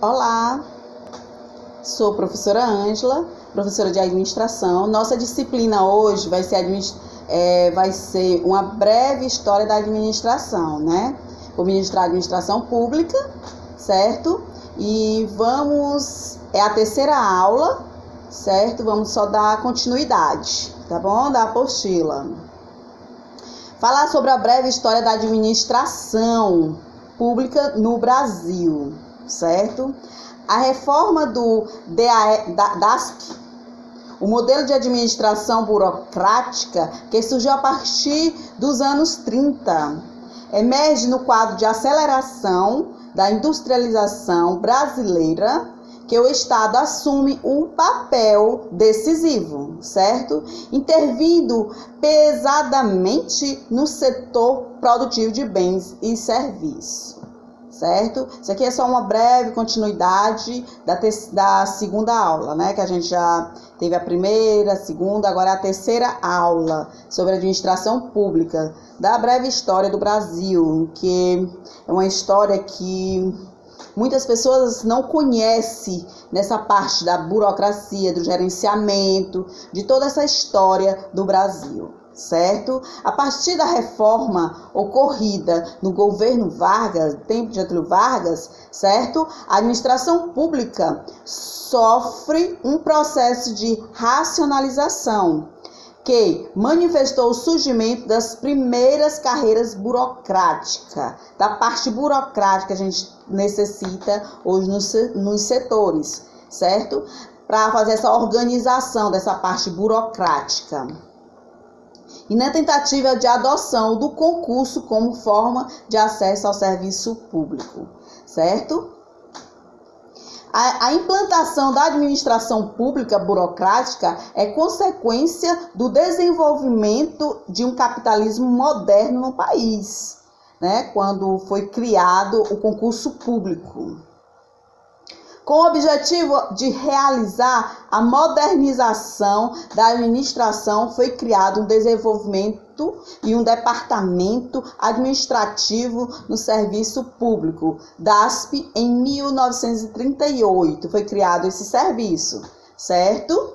Olá, sou professora Ângela, professora de administração. Nossa disciplina hoje vai ser uma breve história da administração, né? Vou ministrar administração pública, certo? E é a terceira aula, certo? Vamos só dar continuidade, tá bom? Da apostila. Falar sobre a breve história da administração pública no Brasil, certo? A reforma do DASP, o modelo de administração burocrática que surgiu a partir dos anos 30, emerge no quadro de aceleração da industrialização brasileira, que o Estado assume um papel decisivo, certo? Intervindo pesadamente no setor produtivo de bens e serviços, certo? Isso aqui é só uma breve continuidade da segunda aula, né? Que a gente já teve a primeira, a segunda, agora é a terceira aula sobre administração pública, da breve história do Brasil, que é uma história que muitas pessoas não conhecem nessa parte da burocracia, do gerenciamento, de toda essa história do Brasil, certo? A partir da reforma ocorrida no governo Vargas, tempo de Getúlio Vargas, certo? A administração pública sofre um processo de racionalização que manifestou o surgimento das primeiras carreiras burocráticas, da parte burocrática que a gente necessita hoje nos setores, certo? Para fazer essa organização dessa parte burocrática. E na tentativa de adoção do concurso como forma de acesso ao serviço público, certo? A implantação da administração pública burocrática é consequência do desenvolvimento de um capitalismo moderno no país, né? Quando foi criado o concurso público. Com o objetivo de realizar a modernização da administração, foi criado um desenvolvimento e um departamento administrativo no serviço público, DASP, em 1938. Foi criado esse serviço, certo?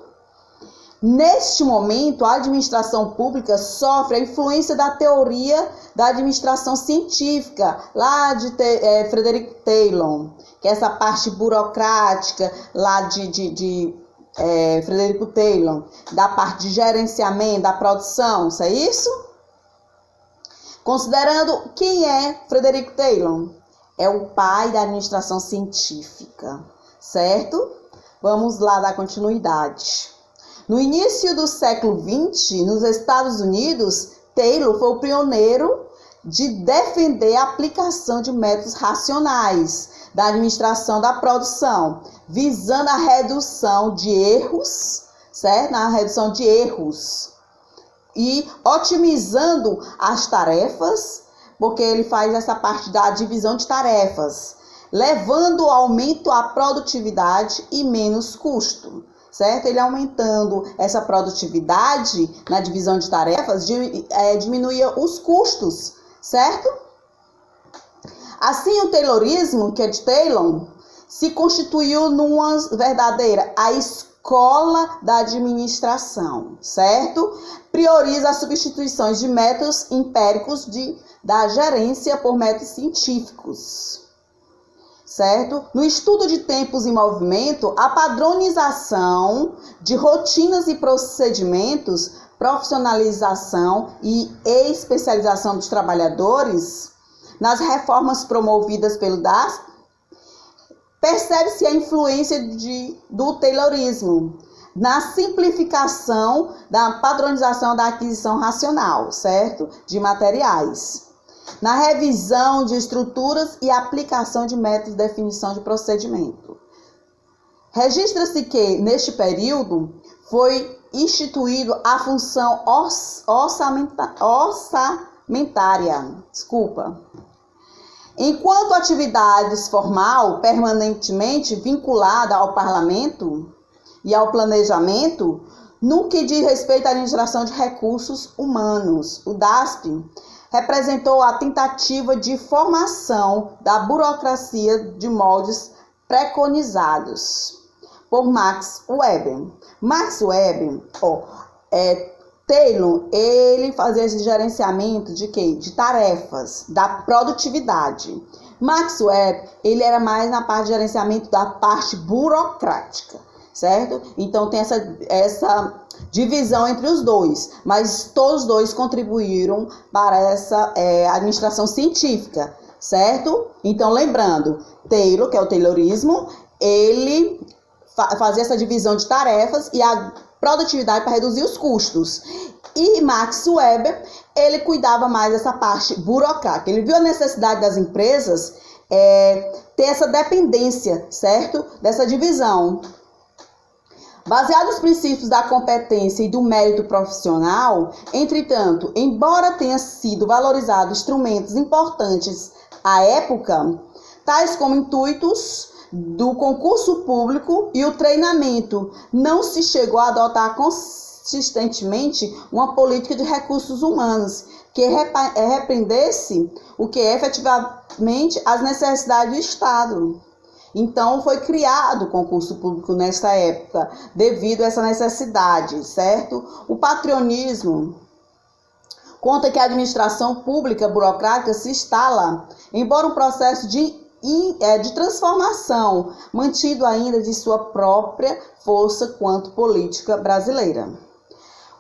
Neste momento, a administração pública sofre a influência da teoria da administração científica, lá de Frederick Taylor, que é essa parte burocrática lá de Frederico Taylor, da parte de gerenciamento, da produção, isso é isso? Considerando quem é Frederico Taylor? É o pai da administração científica, certo? Vamos lá dar continuidade. No início do século XX, nos Estados Unidos, Taylor foi o pioneiro de defender a aplicação de métodos racionais da administração da produção, visando a redução de erros, certo? A redução de erros e otimizando as tarefas, porque ele faz essa parte da divisão de tarefas, levando ao aumento à produtividade e menos custo, certo? Ele aumentando essa produtividade na divisão de tarefas, diminuía os custos, certo? Assim, o Taylorismo, que é de Taylor, se constituiu numa verdadeira escola da administração, certo? Prioriza as substituições de métodos empíricos da gerência por métodos científicos, certo? No estudo de tempos em movimento, a padronização de rotinas e procedimentos, profissionalização e especialização dos trabalhadores, nas reformas promovidas pelo DASP, percebe-se a influência do Taylorismo na simplificação da padronização da aquisição racional, certo? De materiais, na revisão de estruturas e aplicação de métodos de definição de procedimento. Registra-se que, neste período, foi instituído a função orçamentária, enquanto atividades formal permanentemente vinculada ao parlamento e ao planejamento, no que diz respeito à administração de recursos humanos. O DASP representou a tentativa de formação da burocracia de moldes preconizados por Max Weber. Max Weber, Taylor, ele fazia esse gerenciamento de quê? De tarefas, da produtividade. Max Weber, ele era mais na parte de gerenciamento da parte burocrática, certo? Então tem essa divisão entre os dois, mas todos os dois contribuíram para essa administração científica, certo? Então lembrando, Taylor, que é o Taylorismo, ele fazia essa divisão de tarefas e a produtividade para reduzir os custos. E Max Weber, ele cuidava mais dessa parte burocrática. Ele viu a necessidade das empresas ter essa dependência, certo? Dessa divisão. Baseado nos princípios da competência e do mérito profissional, entretanto, embora tenha sido valorizado instrumentos importantes à época, tais como intuitos do concurso público e o treinamento, não se chegou a adotar consistentemente uma política de recursos humanos que repreendesse o que é efetivamente as necessidades do Estado. Então, foi criado o concurso público nessa época, devido a essa necessidade, certo? O patronismo conta que a administração pública burocrática se instala, embora um processo de transformação, mantido ainda de sua própria força quanto política brasileira.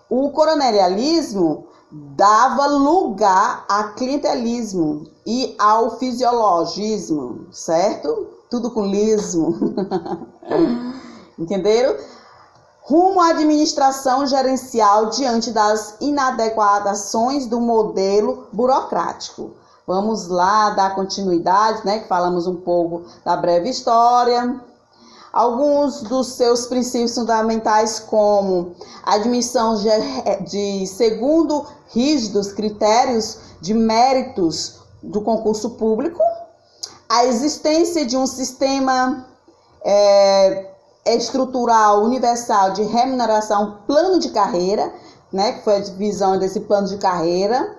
O coronelialismo dava lugar a clientelismo e ao fisiologismo, certo? Tudo com lismo. Entenderam? Rumo à administração gerencial diante das inadequações do modelo burocrático. Vamos lá dar continuidade, né? Que falamos um pouco da breve história. Alguns dos seus princípios fundamentais, como a admissão segundo rígidos critérios de méritos do concurso público, a existência de um sistema estrutural universal de remuneração, plano de carreira, né, que foi a divisão desse plano de carreira,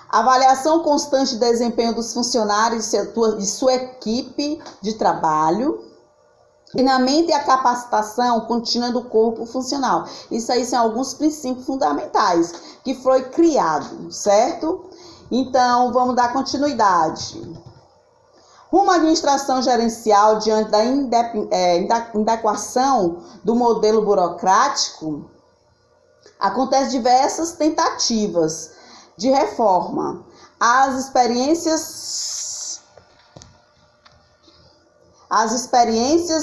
avaliação constante do desempenho dos funcionários e sua equipe de trabalho, treinamento e a capacitação contínua do corpo funcional. Isso aí são alguns princípios fundamentais que foi criado, certo? Então, vamos dar continuidade. Rumo à administração gerencial diante da inadequação do modelo burocrático, acontecem diversas tentativas de reforma. As experiências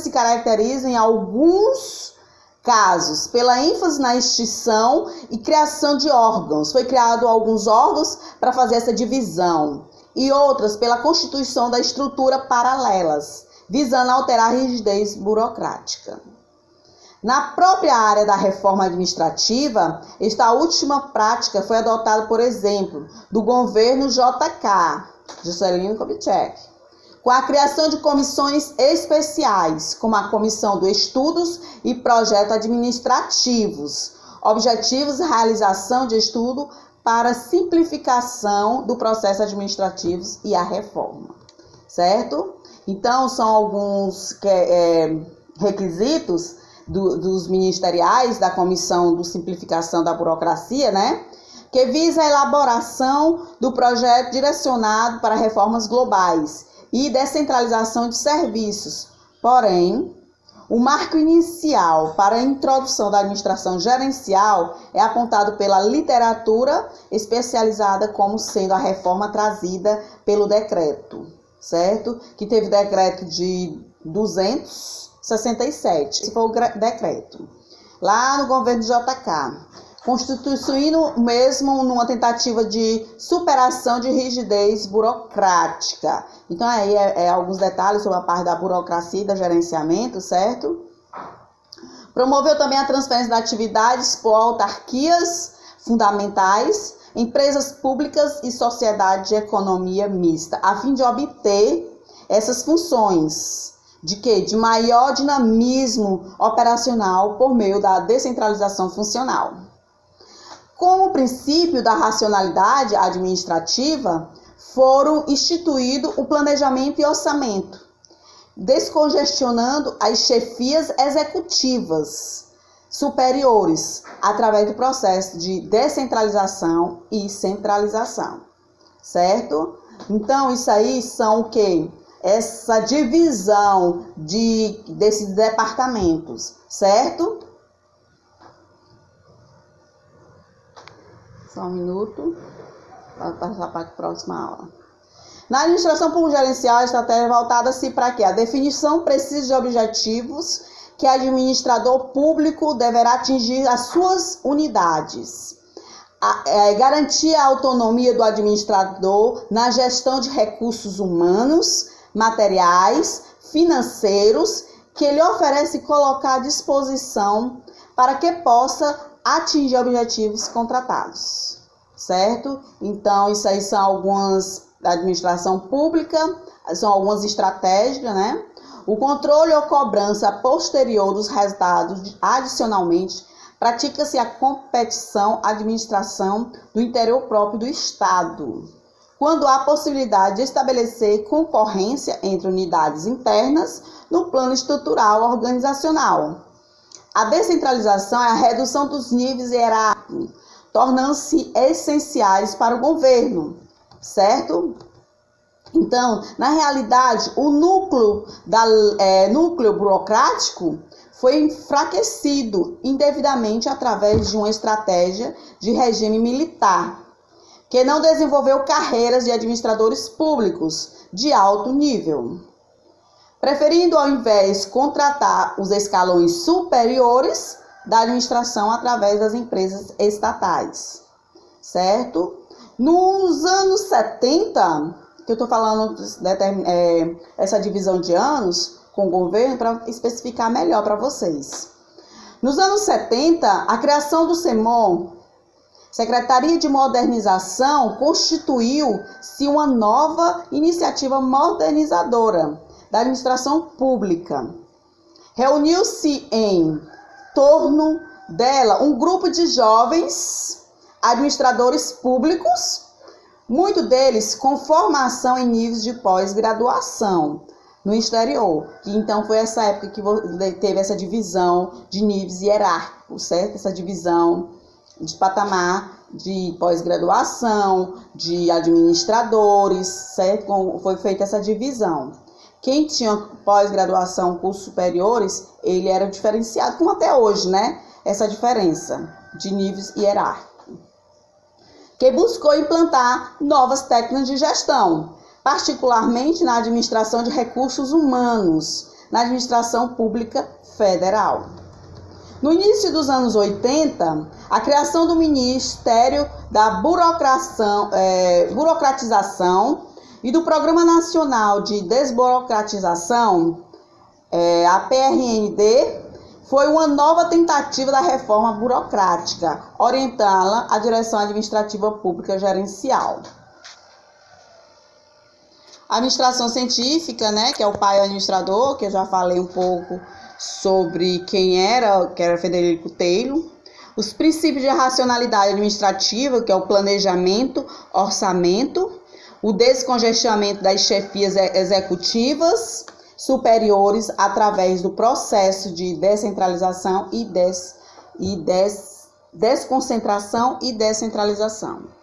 se caracterizam em alguns casos pela ênfase na extinção e criação de órgãos. Foi criado alguns órgãos para fazer essa divisão e outras pela constituição da estrutura paralelas, visando alterar a rigidez burocrática. Na própria área da reforma administrativa, esta última prática foi adotada, por exemplo, do governo JK, Juscelino Kubitschek, com a criação de comissões especiais, como a Comissão de Estudos e Projetos Administrativos, objetivos de realização de estudo para simplificação do processo administrativo e a reforma, certo? Então, são alguns requisitos dos ministeriais da Comissão de Simplificação da Burocracia, né? Que visa a elaboração do projeto direcionado para reformas globais e descentralização de serviços. Porém, o marco inicial para a introdução da administração gerencial é apontado pela literatura especializada como sendo a reforma trazida pelo decreto, certo? Que teve o decreto de 267, esse foi o decreto, lá no governo de JK, constituindo mesmo numa tentativa de superação de rigidez burocrática. Então, aí alguns detalhes sobre a parte da burocracia e do gerenciamento, certo? Promoveu também a transferência de atividades por autarquias fundamentais, empresas públicas e sociedade de economia mista, a fim de obter essas funções de quê? De maior dinamismo operacional por meio da descentralização funcional. Como princípio da racionalidade administrativa, foram instituídos o planejamento e orçamento, descongestionando as chefias executivas superiores através do processo de descentralização e centralização, certo? Então, isso aí são o quê? Essa divisão desses departamentos, certo? Só um minuto, para passar para a próxima aula. Na administração pública gerencial, a estratégia é voltada-se para quê? A definição precisa de objetivos que o administrador público deverá atingir as suas unidades. Garantir a autonomia do administrador na gestão de recursos humanos, materiais, financeiros, que ele oferece e colocar à disposição para que possa atingir objetivos contratados, certo? Então, isso aí são algumas da administração pública, são algumas estratégias, né? O controle ou cobrança posterior dos resultados, adicionalmente, pratica-se a competição administração do interior próprio do Estado, quando há possibilidade de estabelecer concorrência entre unidades internas no plano estrutural organizacional. A descentralização é a redução dos níveis hierárquicos, tornando-se essenciais para o governo, certo? Então, na realidade, o núcleo burocrático foi enfraquecido indevidamente através de uma estratégia de regime militar, que não desenvolveu carreiras de administradores públicos de alto nível, preferindo, ao invés, contratar os escalões superiores da administração através das empresas estatais, certo? Nos anos 70, que eu estou falando essa divisão de anos com o governo para especificar melhor para vocês. Nos anos 70, a criação do SEMON, Secretaria de Modernização, constituiu-se uma nova iniciativa modernizadora da administração pública. Reuniu-se em torno dela um grupo de jovens administradores públicos, muitos deles com formação em níveis de pós-graduação no exterior. E então foi essa época que teve essa divisão de níveis hierárquicos, certo? Essa divisão de patamar de pós-graduação, de administradores, certo? Foi feita essa divisão. Quem tinha pós-graduação, cursos superiores, ele era diferenciado, como até hoje, né? Essa diferença de níveis hierárquicos. Que buscou implantar novas técnicas de gestão, particularmente na administração de recursos humanos, na administração pública federal. No início dos anos 80, a criação do Ministério da Burocratização e do Programa Nacional de Desburocratização, a PRND, foi uma nova tentativa da reforma burocrática, orientá-la à direção administrativa pública gerencial. A administração científica, né, que é o pai administrador, que eu já falei um pouco sobre quem era, que era Frederico Taylor. Os princípios de racionalidade administrativa, que é o planejamento, orçamento, o descongestionamento das chefias executivas superiores através do processo de descentralização e desconcentração e descentralização.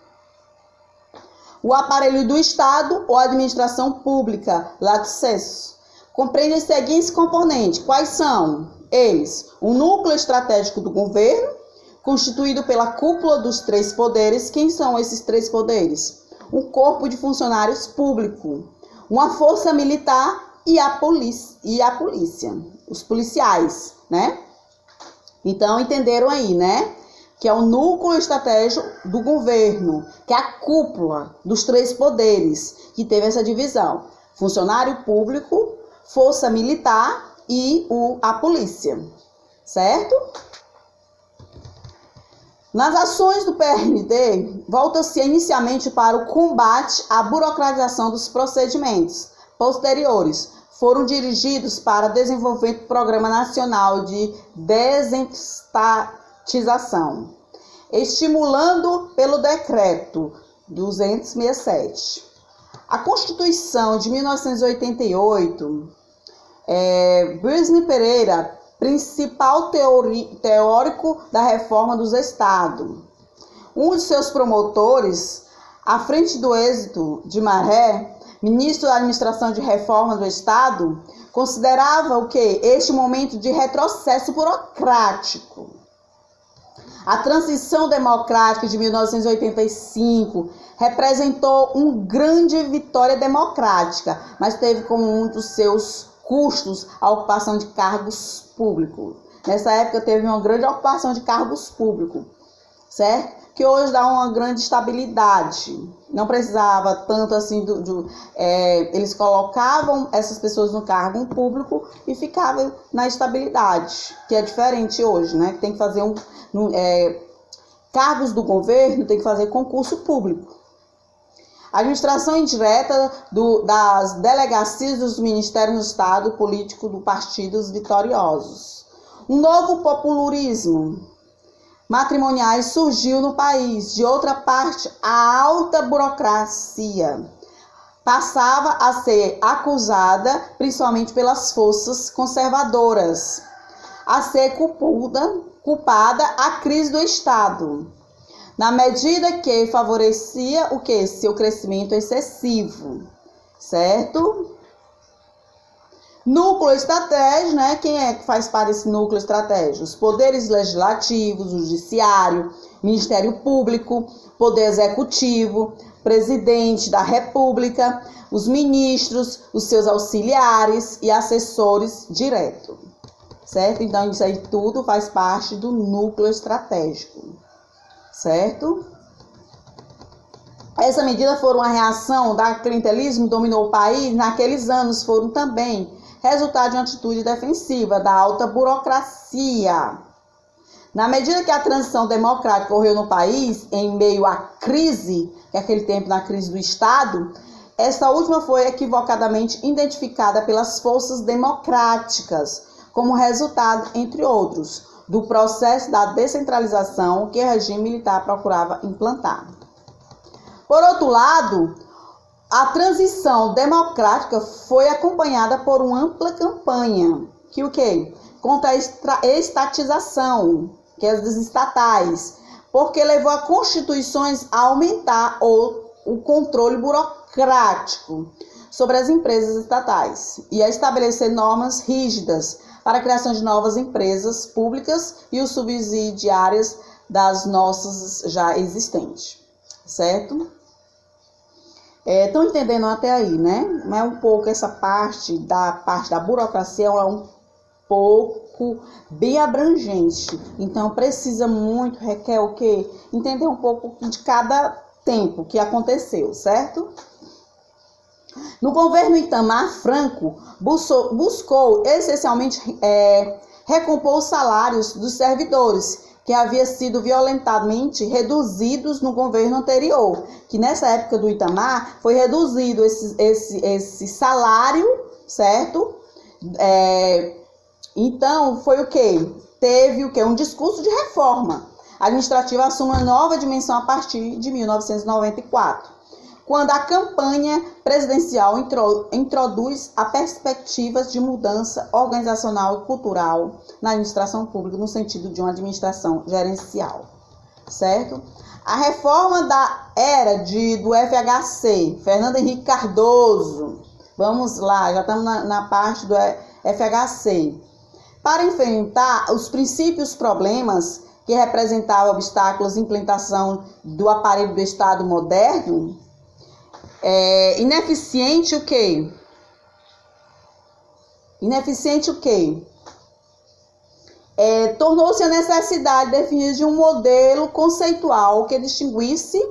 O aparelho do Estado ou administração pública, lato sensu, compreende os seguintes componentes. Quais são? Eles: o núcleo estratégico do governo, constituído pela cúpula dos três poderes. Quem são esses três poderes? Um corpo de funcionários públicos, uma força militar e a polícia, os policiais, né? Então, entenderam aí, né? Que é o núcleo estratégico do governo, que é a cúpula dos três poderes, que teve essa divisão. Funcionário público, força militar e a polícia, certo? Nas ações do PRND, volta-se inicialmente para o combate à burocratização dos procedimentos. Posteriores, foram dirigidos para desenvolvimento do Programa Nacional de Desestatização, estimulando pelo Decreto 267. A Constituição de 1988 Birne Pereira, principal teórico da reforma dos estados. Um de seus promotores, à frente do êxito de Maré, ministro da Administração de Reforma do Estado, considerava o que? Este momento de retrocesso burocrático. A transição democrática de 1985 representou uma grande vitória democrática, mas teve como um dos seus custos a ocupação de cargos públicos. Nessa época teve uma grande ocupação de cargos públicos, certo? Que hoje dá uma grande estabilidade. Não precisava tanto assim eles colocavam essas pessoas no cargo público e ficavam na estabilidade, que é diferente hoje, né? Que tem que fazer cargos do governo, tem que fazer concurso público. A administração indireta das delegacias dos ministérios no Estado político do partidos vitoriosos. Um novo popularismo matrimoniais surgiu no país. De outra parte, a alta burocracia passava a ser acusada, principalmente pelas forças conservadoras, a ser culpada a crise do Estado, na medida que favorecia o que? Seu crescimento excessivo, certo? Núcleo estratégico, né? Quem é que faz parte desse núcleo estratégico? Os poderes legislativos, o judiciário, Ministério Público, Poder Executivo, Presidente da República, os ministros, os seus auxiliares e assessores diretos, certo? Então, isso aí tudo faz parte do núcleo estratégico, certo? Essa medida foi uma reação da clientelismo que dominou o país naqueles anos, foram também resultado de uma atitude defensiva da alta burocracia. Na medida que a transição democrática ocorreu no país, em meio à crise, que é aquele tempo na crise do Estado, essa última foi equivocadamente identificada pelas forças democráticas, como resultado, entre outros, do processo da descentralização que o regime militar procurava implantar. Por outro lado, a transição democrática foi acompanhada por uma ampla campanha, que o quê? Contra a estatização, que é as estatais, porque levou a constituições a aumentar o controle burocrático sobre as empresas estatais e a estabelecer normas rígidas para a criação de novas empresas públicas e os subsidiárias das nossas já existentes, certo? Estão entendendo até aí, né? Mas um pouco essa parte da burocracia é um pouco bem abrangente. Então, precisa muito, requer o quê? Entender um pouco de cada tempo que aconteceu, certo? No governo Itamar Franco, buscou essencialmente recompor os salários dos servidores, que havia sido violentamente reduzidos no governo anterior, que nessa época do Itamar foi reduzido esse salário, certo? Então, foi o quê? Teve o quê? Um discurso de reforma administrativa assume uma nova dimensão a partir de 1994, quando a campanha presidencial introduz a perspectivas de mudança organizacional e cultural na administração pública, no sentido de uma administração gerencial, certo? A reforma da era do FHC, Fernando Henrique Cardoso, vamos lá, já estamos na parte do FHC, para enfrentar os princípios problemas que representavam obstáculos à implementação do aparelho do Estado moderno. Ineficiente o quê? Ineficiente o quê? Tornou-se a necessidade de definir de um modelo conceitual que distinguisse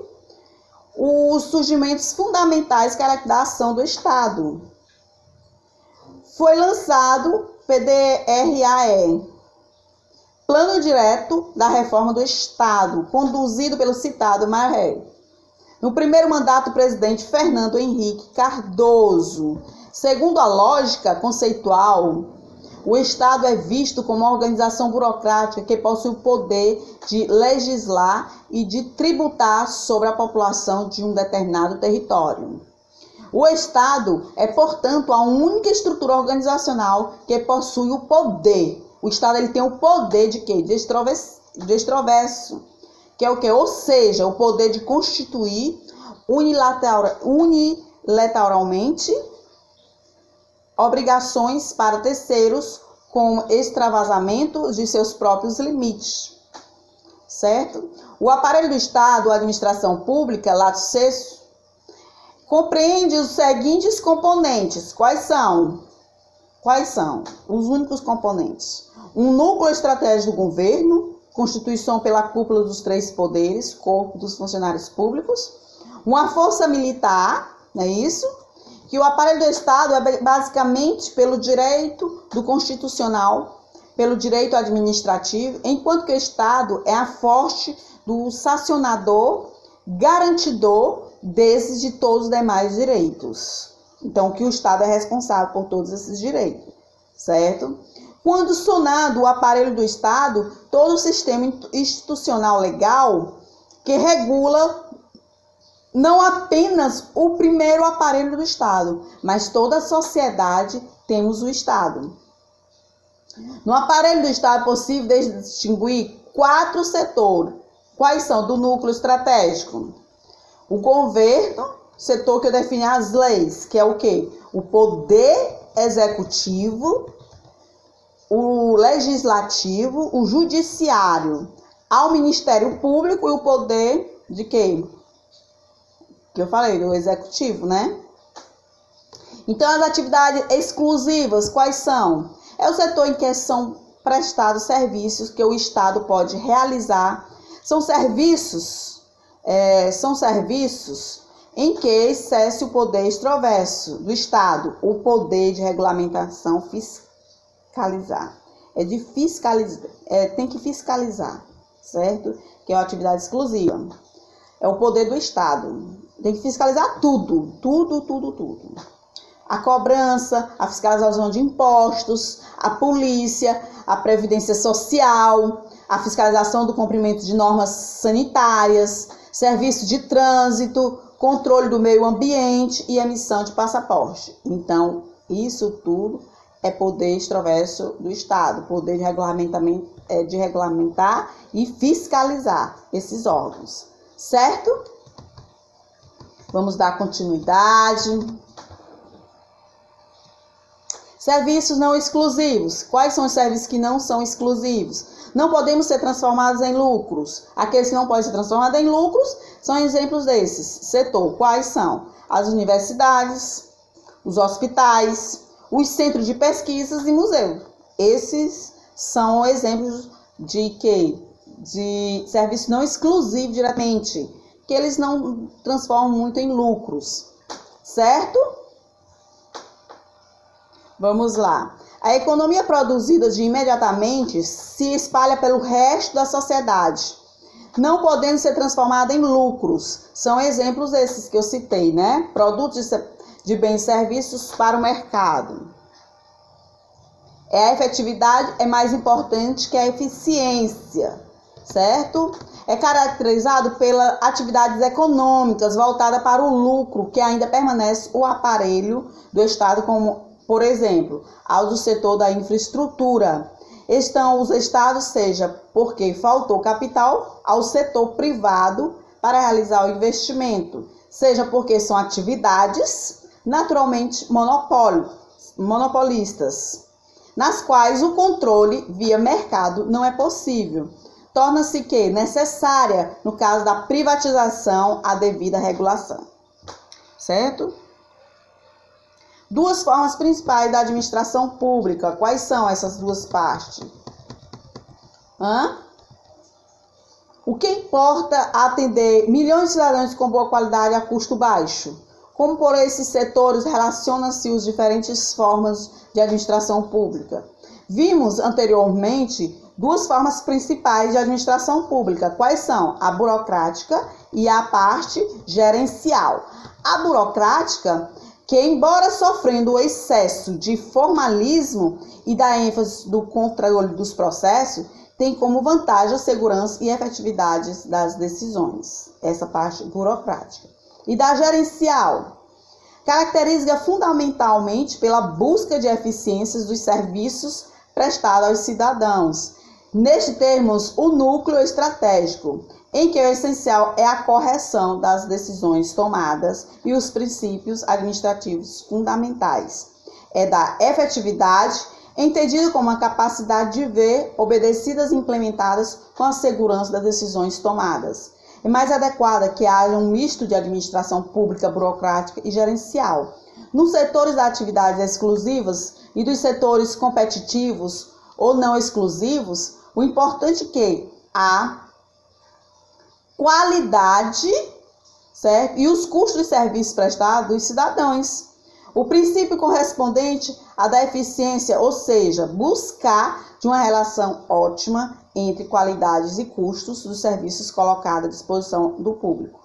os surgimentos fundamentais da ação do Estado. Foi lançado PDRAE, Plano Direto da Reforma do Estado, conduzido pelo citado Maré. No primeiro mandato do presidente Fernando Henrique Cardoso. Segundo a lógica conceitual, o Estado é visto como uma organização burocrática que possui o poder de legislar e de tributar sobre a população de um determinado território. O Estado é, portanto, a única estrutura organizacional que possui o poder. O Estado ele tem o poder de quê? De extroverso, que é o quê? Ou seja, o poder de constituir unilateralmente obrigações para terceiros com extravasamento de seus próprios limites, certo? O aparelho do Estado, a administração pública, lato sensu, compreende os seguintes componentes. Quais são? Os únicos componentes. Um núcleo estratégico do governo, constituição pela cúpula dos 3 poderes, corpo dos funcionários públicos. Uma força militar, não é isso? Que o aparelho do Estado é basicamente pelo direito do constitucional, pelo direito administrativo, enquanto que o Estado é a forte do sancionador, garantidor desses de todos os demais direitos. Então, que o Estado é responsável por todos esses direitos, certo? Quando sonado o aparelho do Estado, todo o sistema institucional legal que regula não apenas o primeiro aparelho do Estado, mas toda a sociedade temos o Estado. No aparelho do Estado é possível distinguir 4 setores. Quais são? Do núcleo estratégico. O governo, setor que define as leis, que é o quê? O poder executivo, o legislativo, o judiciário, ao Ministério Público e o poder de quê? Que eu falei, do executivo, né? Então, as atividades exclusivas, quais são? É o setor em que são prestados serviços que o Estado pode realizar. São serviços em que exerce o poder extroverso do Estado, o poder de regulamentação fiscalizar. Tem que fiscalizar, certo? Que é uma atividade exclusiva. É o poder do Estado. Tem que fiscalizar tudo. A cobrança, a fiscalização de impostos, a polícia, a previdência social, a fiscalização do cumprimento de normas sanitárias, serviço de trânsito, controle do meio ambiente e emissão de passaporte. Então, isso tudo é poder extroverso do Estado, poder de regulamentar e fiscalizar esses órgãos, certo? Vamos dar continuidade. Serviços não exclusivos. Quais são os serviços que não são exclusivos? Não podemos ser transformados em lucros. Aqueles que não podem ser transformados em lucros são exemplos desses. Setor, quais são? As universidades, os hospitais, os centros de pesquisas e museus. Esses são exemplos de quê? De serviços não exclusivos diretamente, que eles não transformam muito em lucros, certo? Vamos lá. A economia produzida de imediatamente se espalha pelo resto da sociedade, não podendo ser transformada em lucros. São exemplos esses que eu citei, né? Produtos de bens e serviços para o mercado. A efetividade é mais importante que a eficiência, certo? É caracterizado pelas atividades econômicas voltadas para o lucro, que ainda permanece o aparelho do Estado, como, por exemplo, ao do setor da infraestrutura. Estão os estados, seja porque faltou capital ao setor privado para realizar o investimento, seja porque são atividades naturalmente monopolistas, nas quais o controle via mercado não é possível. Torna-se que necessária, no caso da privatização, a devida regulação. Certo? 2 formas principais da administração pública. Quais são essas 2 partes? O que importa atender milhões de cidadãos com boa qualidade a custo baixo? Como por esses setores relacionam-se as diferentes formas de administração pública? Vimos anteriormente 2 formas principais de administração pública. Quais são? A burocrática e a parte gerencial. A burocrática, que embora sofrendo o excesso de formalismo e da ênfase do controle dos processos, tem como vantagem a segurança e efetividade das decisões. Essa parte burocrática. E da gerencial, Caracteriza fundamentalmente pela busca de eficiências dos serviços prestados aos cidadãos. Neste termos, o núcleo estratégico, em que o essencial é a correção das decisões tomadas e os princípios administrativos fundamentais. É da efetividade, entendido como a capacidade de ver obedecidas e implementadas com a segurança das decisões tomadas. É mais adequada que haja um misto de administração pública, burocrática e gerencial. Nos setores das atividades exclusivas e dos setores competitivos ou não exclusivos, o importante é que a qualidade, certo? E os custos de serviços prestados dos cidadãos. O princípio correspondente à da eficiência, ou seja, buscar de uma relação ótima entre qualidades e custos dos serviços colocados à disposição do público.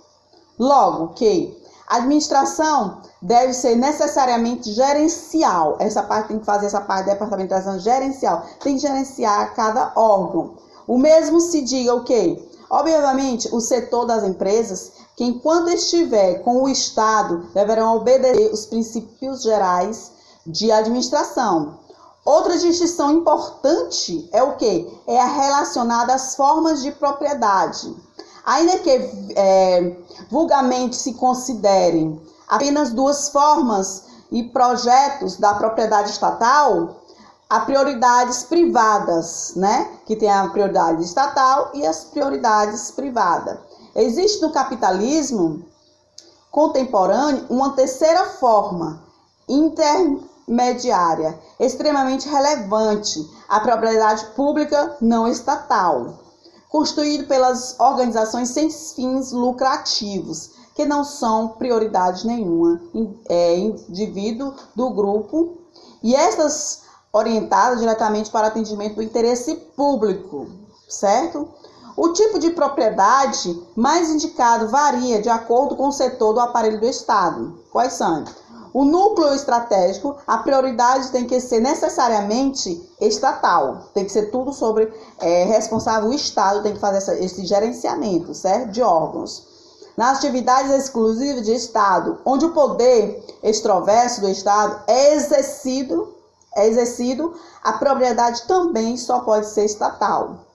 Logo que a administração deve ser necessariamente gerencial. Essa parte tem que fazer essa parte da departamentação gerencial. Tem que gerenciar cada órgão. O mesmo se diga o quê? Obviamente, o setor das empresas, que enquanto estiver com o Estado, deverão obedecer os princípios gerais de administração. Outra distinção importante é o quê? É a relacionada às formas de propriedade. Ainda que vulgarmente se considerem apenas duas formas e projetos da propriedade estatal, há prioridades privadas, né? Que tem a prioridade estatal e as prioridades privadas. Existe no capitalismo contemporâneo uma terceira forma, intermediária, extremamente relevante, a propriedade pública não estatal, constituído pelas organizações sem fins lucrativos, que não são prioridade nenhuma, indivíduo do grupo, e estas orientadas diretamente para atendimento do interesse público, certo? O tipo de propriedade mais indicado varia de acordo com o setor do aparelho do Estado. Quais são? O núcleo estratégico, a prioridade tem que ser necessariamente estatal. Tem que ser tudo sobre responsável, o Estado tem que fazer esse gerenciamento, certo? De órgãos. Nas atividades exclusivas de Estado, onde o poder extroverso do Estado é exercido, a propriedade também só pode ser estatal.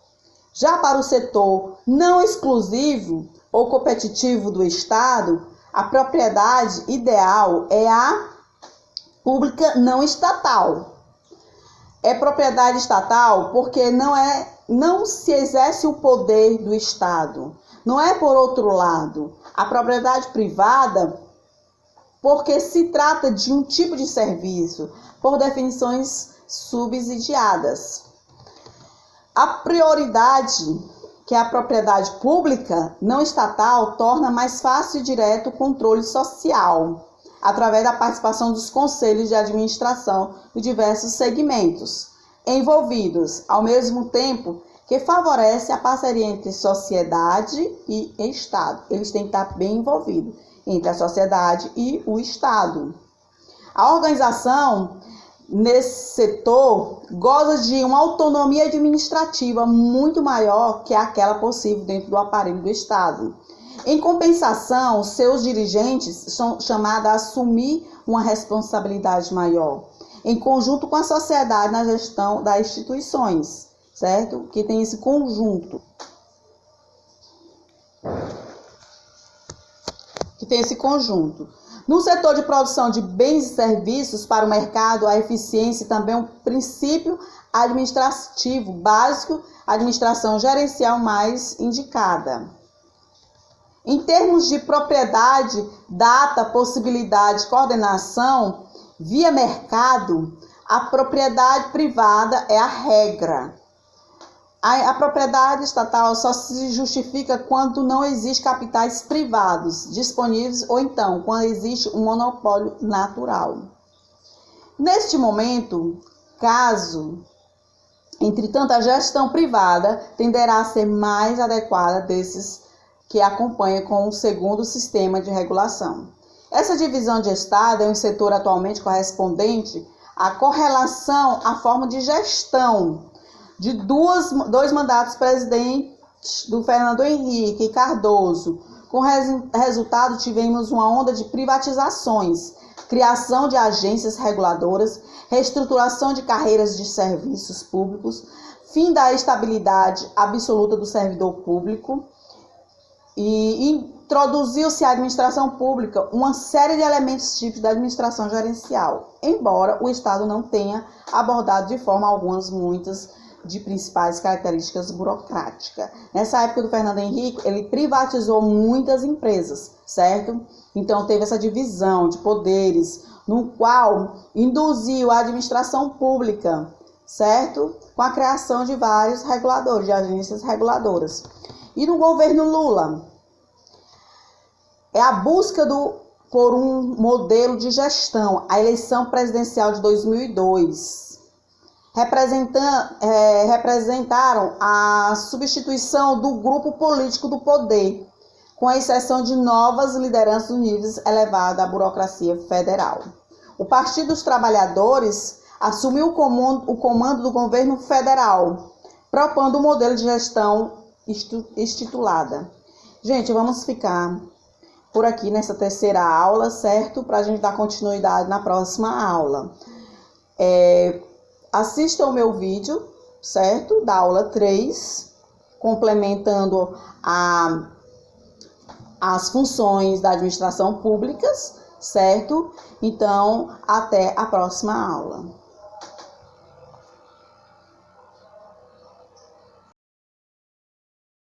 Já para o setor não exclusivo ou competitivo do Estado, a propriedade ideal é a pública não estatal. É propriedade estatal porque não se exerce o poder do Estado. Não é por outro lado. A propriedade privada, porque se trata de um tipo de serviço, por definições subsidiadas. A prioridade, que é a propriedade pública não estatal, torna mais fácil e direto o controle social, através da participação dos conselhos de administração de diversos segmentos envolvidos, ao mesmo tempo que favorece a parceria entre sociedade e Estado. Eles têm que estar bem envolvidos entre a sociedade e o Estado. A organização nesse setor goza de uma autonomia administrativa muito maior que aquela possível dentro do aparelho do Estado. Em compensação, seus dirigentes são chamados a assumir uma responsabilidade maior, em conjunto com a sociedade na gestão das instituições, certo? Que tem esse conjunto. No setor de produção de bens e serviços para o mercado, a eficiência também é um princípio administrativo básico, administração gerencial mais indicada. Em termos de propriedade, data, possibilidade, coordenação, via mercado, a propriedade privada é a regra. A propriedade estatal só se justifica quando não existe capitais privados disponíveis ou então quando existe um monopólio natural. Neste momento, entretanto, a gestão privada tenderá a ser mais adequada desses que acompanha com o segundo sistema de regulação. Essa divisão de Estado é um setor atualmente correspondente à correlação à forma de gestão de dois mandatos presidentes do Fernando Henrique Cardoso, Com resultado, tivemos uma onda de privatizações, criação de agências reguladoras, reestruturação de carreiras de serviços públicos, fim da estabilidade absoluta do servidor público e introduziu-se à administração pública uma série de elementos típicos da administração gerencial, embora o Estado não tenha abordado de forma alguma muitas de principais características burocráticas. Nessa época do Fernando Henrique, ele privatizou muitas empresas, certo? Então teve essa divisão de poderes, no qual induziu a administração pública, certo? Com a criação de vários reguladores, de agências reguladoras. E no governo Lula, é a busca por um modelo de gestão, a eleição presidencial de 2002. Representaram a substituição do grupo político do poder, com a exceção de novas lideranças nos níveis elevados da burocracia federal. O Partido dos Trabalhadores assumiu o comando do governo federal, propondo um modelo de gestão institucionalizada. Gente, vamos ficar por aqui nessa terceira aula, certo? Para a gente dar continuidade na próxima aula. Assista o meu vídeo, certo? Da aula 3, complementando as funções da administração pública, certo? Então, até a próxima aula.